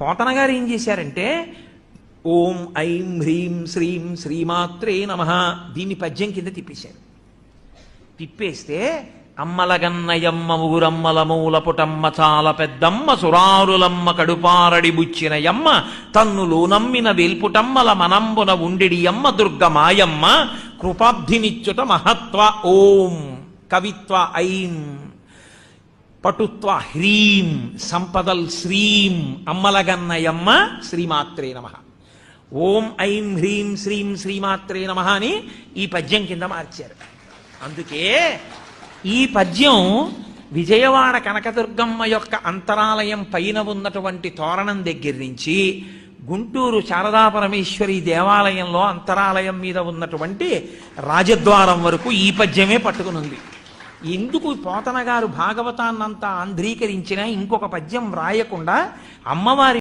పోతన గారు ఏం చేశారంటే ఓం ఐం హ్రీం శ్రీం శ్రీమాత్రే నమః దీన్ని పద్యం కింద తిప్పేశారు. తిప్పేస్తే అమ్మలగన్నయమ్మ ముగురమ్మల మూలపుటమ్మ చాలా పెద్దమ్మ సురారులమ్మ కడుపారడి బుచ్చినయమ్మ తన్నులు నమ్మిన వేల్పుటమ్మల మనంబున ఉండిడియమ్మ దుర్గమాయమ్మ కృపాబ్ధినిచ్యుత మహత్వ ఓం కవిత్వ ఐం పటుత్వ హ్రీం సంపదల్ శ్రీం అమ్మలగన్నయమ్మ శ్రీమాత్రే నమః. ఓం ఐం హ్రీం శ్రీం శ్రీమాత్రే నమః అని ఈ పద్యం కింద మార్చారు. అందుకే ఈ పద్యం విజయవాడ కనకదుర్గమ్మ యొక్క అంతరాలయం పైన ఉన్నటువంటి తోరణం దగ్గర నుంచి గుంటూరు శారదా పరమేశ్వరి దేవాలయంలో అంతరాలయం మీద ఉన్నటువంటి రాజద్వారం వరకు ఈ పద్యమే పట్టుకునుంది. ఎందుకు పోతన గారు భాగవతాన్నంతా ఆంధ్రీకరించినా ఇంకొక పద్యం వ్రాయకుండా అమ్మవారి